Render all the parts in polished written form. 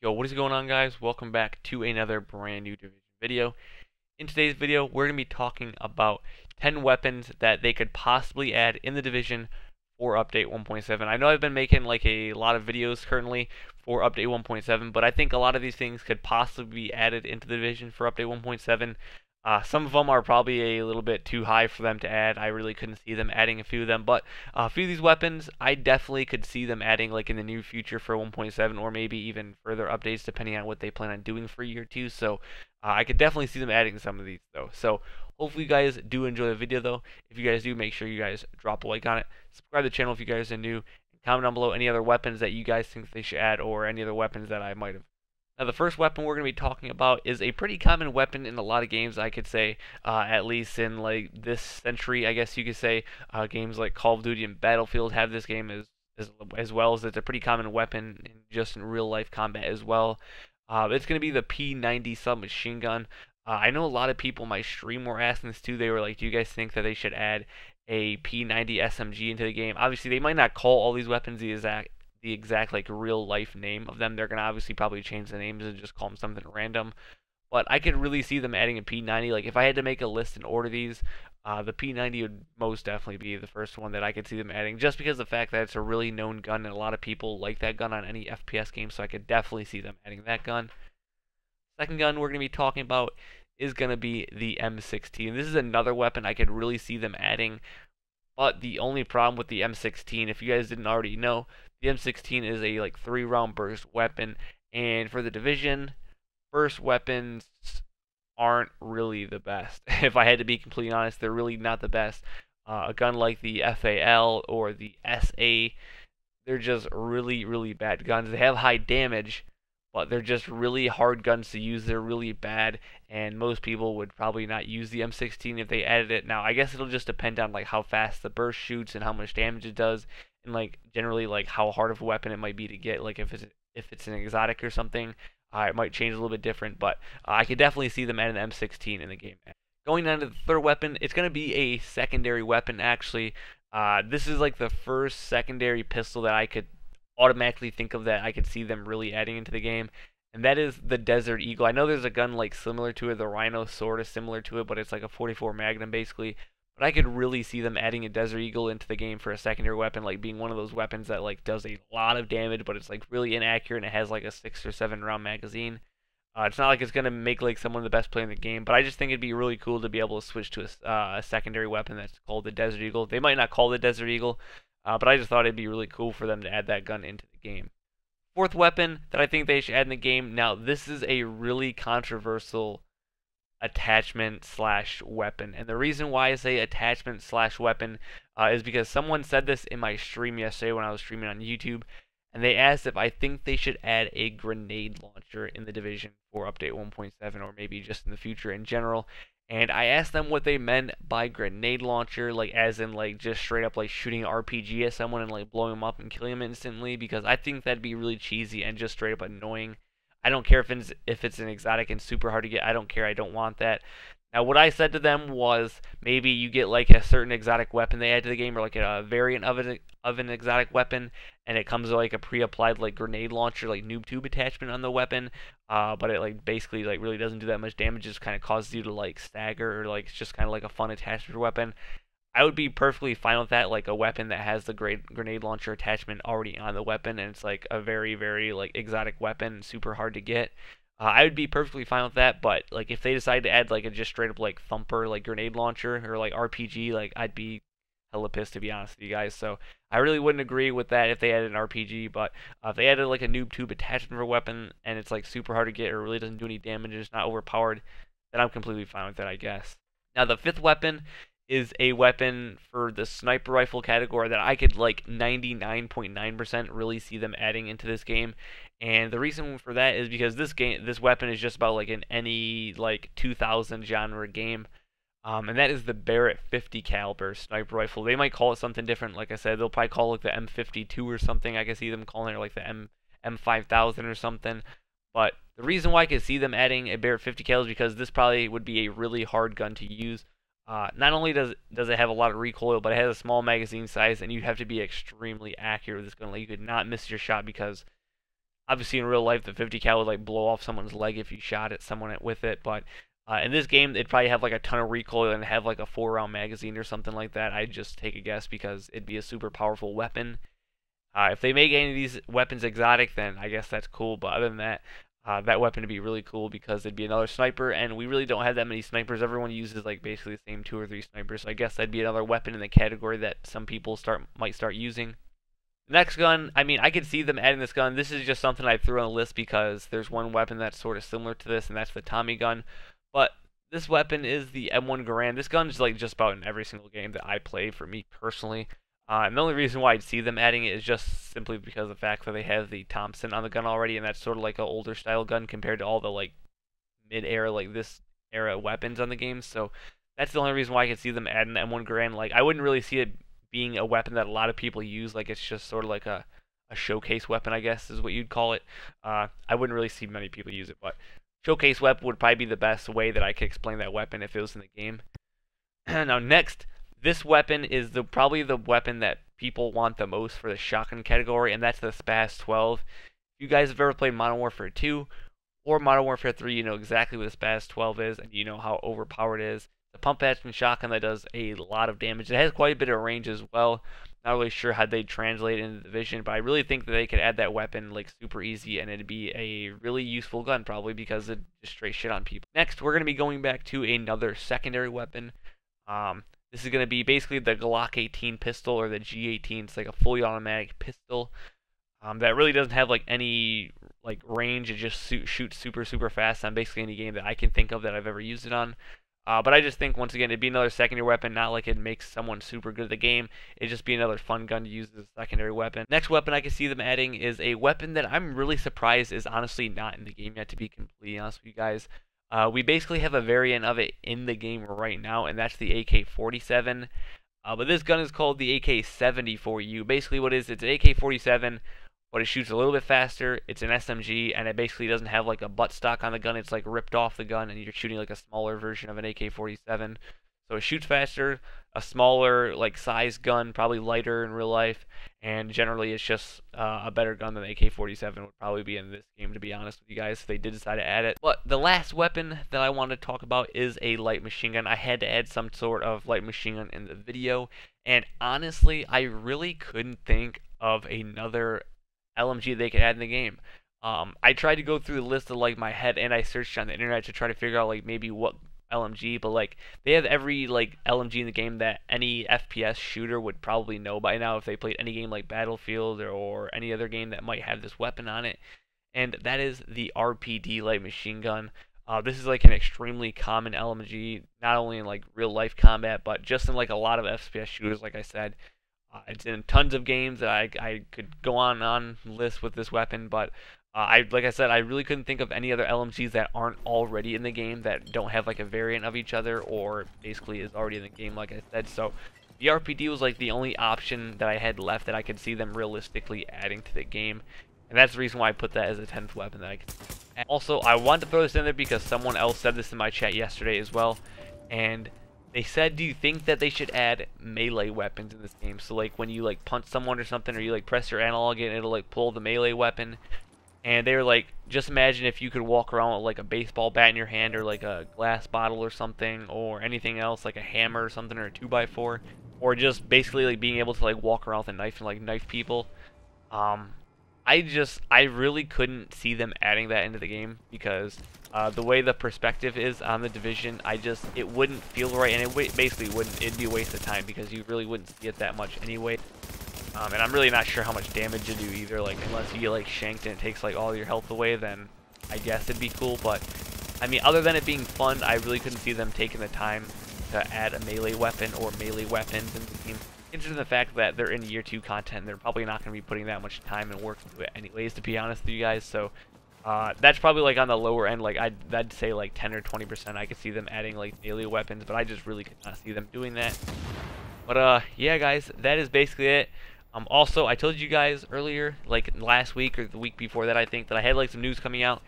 Yo, what is going on, guys? Welcome back to another brand new Division video. In today's video, we're going to be talking about 10 weapons that they could possibly add in the Division for Update 1.7. I know I've been making like a lot of videos currently for Update 1.7, but I think a lot of these things could possibly be added into the Division for Update 1.7. Some of them are probably a little bit too high for them to add. I really couldn't see them adding a few of them, but a few of these weapons, I definitely could see them adding like in the near future for 1.7 or maybe even further updates depending on what they plan on doing for year 2. So I could definitely see them adding some of these though. So hopefully you guys do enjoy the video though. If you guys do, make sure you guys drop a like on it. Subscribe to the channel if you guys are new. And comment down below any other weapons that you guys think they should add or any other weapons that I might have. Now, the first weapon we're going to be talking about is a pretty common weapon in a lot of games, I could say, at least in like this century, I guess you could say. Games like Call of Duty and Battlefield have this game as well as it's a pretty common weapon in real life combat as well. It's going to be the P90 submachine gun. I know a lot of people in my stream were asking this too. They were like, do you guys think that they should add a P90 SMG into the game? Obviously, they might not call all these weapons the exact like real life name of them. They're gonna obviously probably change the names and just call them something random. But I could really see them adding a P90. Like if I had to make a list and order these, the P90 would most definitely be the first one that I could see them adding, just because of the fact that it's a really known gun and a lot of people like that gun on any FPS game. So I could definitely see them adding that gun. Second gun we're gonna be talking about is gonna be the M16. This is another weapon I could really see them adding. But the only problem with the M16, if you guys didn't already know, the M16 is a like 3-round burst weapon, and for the Division, burst weapons aren't really the best. If I had to be completely honest, they're really not the best. A gun like the FAL or the SA, they're just really bad guns. They have high damage, but they're just really hard guns to use. They're really bad, and most people would probably not use the M16 if they added it. Now, I guess it'll just depend on like how fast the burst shoots and how much damage it does, and like generally like how hard of a weapon it might be to get. Like if it's an exotic or something, it might change a little bit different. But I could definitely see them adding the M16 in the game. Going on to the third weapon, it's going to be a secondary weapon actually. This is like the first secondary pistol that I could automatically think of that I could see them really adding into the game, and that is the Desert Eagle. I know there's a gun like similar to it, the Rhino sort of similar to it, but it's like a 44 Magnum basically. But I could really see them adding a Desert Eagle into the game for a secondary weapon, like being one of those weapons that like does a lot of damage, but it's like really inaccurate and it has like a 6 or 7 round magazine. It's not like it's gonna make like someone the best player in the game, but I just think it'd be really cool to be able to switch to a secondary weapon that's called the Desert Eagle. They might not call it Desert Eagle, but I just thought it'd be really cool for them to add that gun into the game. Fourth weapon that I think they should add in the game. Now, this is a really controversial attachment slash weapon. And the reason why I say attachment slash weapon is because someone said this in my stream yesterday when I was streaming on YouTube. And they asked if I think they should add a grenade launcher in the Division for Update 1.7 or maybe just in the future in general. And I asked them what they meant by grenade launcher, like as in like just straight up like shooting RPG at someone and like blowing them up and killing them instantly, because I think that'd be really cheesy and just straight up annoying. I don't care if it's an exotic and super hard to get. I don't care. I don't want that. Now, what I said to them was maybe you get like a certain exotic weapon they add to the game, or like a variant of an exotic weapon, and it comes with like a pre-applied like grenade launcher, like noob tube attachment on the weapon. But it like basically like really doesn't do that much damage. Just kind of causes you to like stagger, or like it's just kind of like a fun attachment weapon. I would be perfectly fine with that, like a weapon that has the grenade launcher attachment already on the weapon, and it's like a very like exotic weapon, super hard to get. I would be perfectly fine with that, but like if they decide to add like a just straight up like thumper, like grenade launcher or like RPG, like I'd be hella pissed to be honest with you guys. So I really wouldn't agree with that if they added an RPG, but if they added like a noob tube attachment for a weapon and it's like super hard to get or really doesn't do any damage, it's not overpowered, then I'm completely fine with that, I guess. Now the fifth weapon is a weapon for the sniper rifle category that I could like 99.9% really see them adding into this game. And the reason for that is because this weapon is just about like in any like 2000 genre game. And that is the Barrett 50 caliber sniper rifle. They might call it something different. Like I said, they'll probably call it the M52 or something. I can see them calling it like the M5000 or something. But the reason why I could see them adding a Barrett 50 cal is because this probably would be a really hard gun to use. Not only does it have a lot of recoil, but it has a small magazine size, and you have to be extremely accurate with this gun. Like you could not miss your shot because Obviously, in real life, the 50 cal would like blow off someone's leg if you shot at someone with it, but in this game, it'd probably have like a ton of recoil and have like a 4-round magazine or something like that. I'd just take a guess because it'd be a super powerful weapon. If they make any of these weapons exotic, then I guess that's cool. But other than that, that weapon would be really cool because it'd be another sniper, and we really don't have that many snipers. Everyone uses like basically the same 2 or 3 snipers. So I guess that'd be another weapon in the category that some people might start using. Next gun, I mean, I could see them adding this gun. This is just something I threw on the list because there's one weapon that's sort of similar to this, and that's the Tommy gun. But this weapon is the M1 Garand. This gun is like just about in every single game that I play for me personally. And the only reason why I'd see them adding it is just simply because of the fact that they have the Thompson on the gun already, and that's sort of like an older style gun compared to all the like mid-era, like this era weapons on the game. So that's the only reason why I could see them adding the M1 Garand. Like, I wouldn't really see it being a weapon that a lot of people use. Like, it's just sort of like a showcase weapon, I guess is what you'd call it. I wouldn't really see many people use it, but showcase weapon would probably be the best way that I could explain that weapon if it was in the game. Now next, this weapon is probably the weapon that people want the most for the shotgun category, and that's the SPAS 12. If you guys have ever played Modern Warfare 2 or Modern Warfare 3, you know exactly what the SPAS 12 is, and you know how overpowered it is. The pump action shotgun that does a lot of damage. It has quite a bit of range as well. Not really sure how they'd translate into the Division, but I really think that they could add that weapon like super easy, and it'd be a really useful gun probably because it'd just straight shit on people. Next, we're going to be going back to another secondary weapon. This is going to be basically the Glock 18 pistol, or the G18. It's like a fully automatic pistol that really doesn't have like any like range. It just shoots super fast on basically any game that I can think of that I've ever used it on. But I just think, once again, it'd be another secondary weapon, not like it makes someone super good at the game. It'd just be another fun gun to use as a secondary weapon. Next weapon I can see them adding is a weapon that I'm really surprised is honestly not in the game yet, to be completely honest with you guys. We basically have a variant of it in the game right now, and that's the AK-47. But this gun is called the AK-74U. Basically what it is, it's an AK-47, but it shoots a little bit faster. It's an SMG, and it basically doesn't have like a buttstock on the gun. It's like ripped off the gun, and you're shooting like a smaller version of an AK-47. So it shoots faster, a smaller like size gun, probably lighter in real life, and generally it's just a better gun than the AK-47 would probably be in this game, to be honest with you guys, if they did decide to add it. But the last weapon that I want to talk about is a light machine gun. I had to add some sort of light machine gun in the video, and honestly, I really couldn't think of another LMG they could add in the game. I tried to go through the list of like my head, and I searched on the internet to try to figure out like maybe what LMG, but like they have every like LMG in the game that any FPS shooter would probably know by now if they played any game like Battlefield or any other game that might have this weapon on it, and that is the RPD light machine gun. This is like an extremely common LMG, not only in like real life combat, but just in like a lot of FPS shooters. Like I said, it's in tons of games that I could go on list with this weapon, but like I said, I really couldn't think of any other LMGs that aren't already in the game, that don't have like a variant of each other, or basically is already in the game, like I said. So the RPD was like the only option that I had left that I could see them realistically adding to the game, and that's the reason why I put that as a 10th weapon that I could. Also, I wanted to throw this in there because someone else said this in my chat yesterday as well, and they said, do you think that they should add melee weapons in this game? So like when you like punch someone or something, or you like press your analog and it'll like pull the melee weapon. And they were like, just imagine if you could walk around with like a baseball bat in your hand, or like a glass bottle or something, or anything else like a hammer or something, or a 2x4, or just basically like being able to like walk around with a knife and like knife people. I really couldn't see them adding that into the game because the way the perspective is on the Division, it wouldn't feel right, and it basically wouldn't. It'd be a waste of time because you really wouldn't see it that much anyway. And I'm really not sure how much damage you do either. Like, unless you get like shanked and it takes like all your health away, then I guess it'd be cool. But I mean, other than it being fun, I really couldn't see them taking the time to add a melee weapon or melee weapons in the game. Considering the fact that they're in year 2 content, and they're probably not going to be putting that much time and work into it anyways, to be honest with you guys. So that's probably like on the lower end. Like I'd say like 10 or 20% I could see them adding like melee weapons, but I just really could not see them doing that. But yeah, guys, that is basically it. Also, I told you guys earlier, like last week or the week before that, I think, that I had like some news coming out,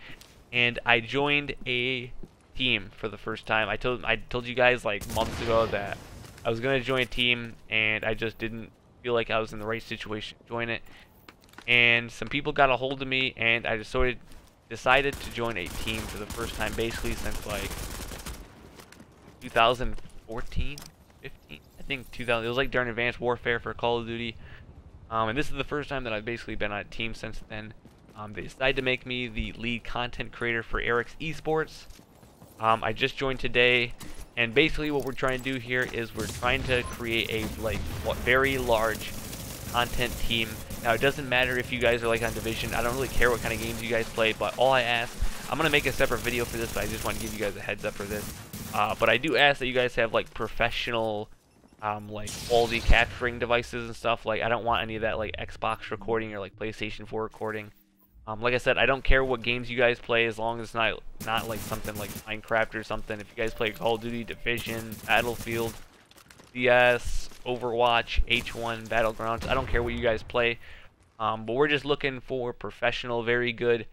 and I joined a team for the first time. I told you guys like months ago that I was gonna join a team, and I just didn't feel like I was in the right situation to join it. and some people got a hold of me, and I just sort of decided to join a team for the first time basically since like 2014, 15. I think 2000. It was like during Advanced Warfare for Call of Duty. And this is the first time that I've basically been on a team since then. They decided to make me the lead content creator for Eric's Esports. I just joined today, and basically what we're trying to do here is we're trying to create a very large content team. Now it doesn't matter if you guys are like on Division. I don't really care what kind of games you guys play, but all I ask, I'm gonna make a separate video for this, but I just want to give you guys a heads up for this. But I do ask that you guys have like professional like quality capturing devices and stuff. Like I don't want any of that like Xbox recording or like PlayStation 4 recording. Like I said, I don't care what games you guys play as long as it's not like something like Minecraft or something. If you guys play Call of Duty, Division, Battlefield, CS, Overwatch, H1, Battlegrounds, I don't care what you guys play. But we're just looking for professional, very good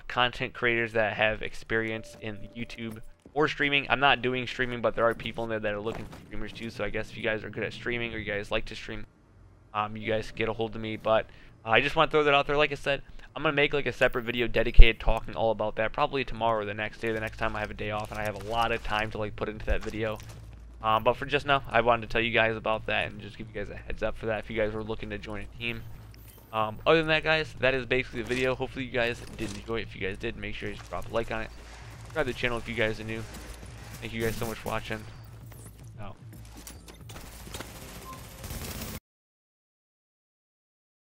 content creators that have experience in YouTube or streaming. I'm not doing streaming, but there are people in there that are looking for streamers too. So I guess if you guys are good at streaming or you guys like to stream, you guys can get a hold of me. But I just want to throw that out there. Like I said, I'm going to make like a separate video dedicated talking all about that probably tomorrow or the next day, the next time I have a day off and I have a lot of time to like put into that video. But for just now, I wanted to tell you guys about that and just give you guys a heads up for that if you guys were looking to join a team. Other than that, guys, that is basically the video. Hopefully you guys did enjoy it. If you guys did, make sure you drop a like on it. Subscribe to the channel if you guys are new. Thank you guys so much for watching.